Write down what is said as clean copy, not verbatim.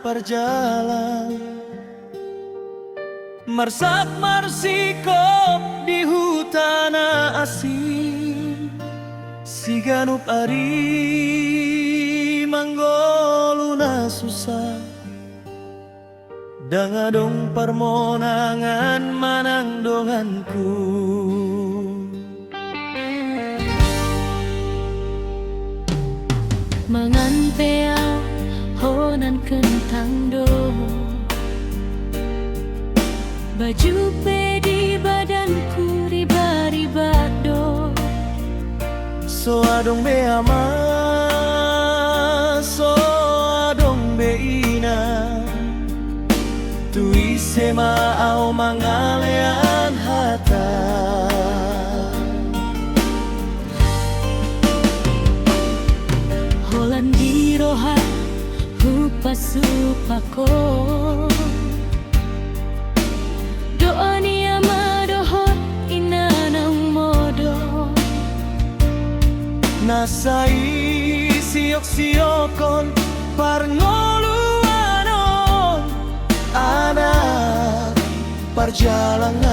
perjalan marsak marsikop di hutan asing siganup ari manggoluna susah dangadong permonangan manang donganku mangan pea honan kentang do baju pe di badanku riba-riba do so adong be ama so adong be ina tui sema au mangalean hata holan di roha hupa supako doa ni ama dohot inanang modo nasai siok-siokon parngoluanon anak perjalanan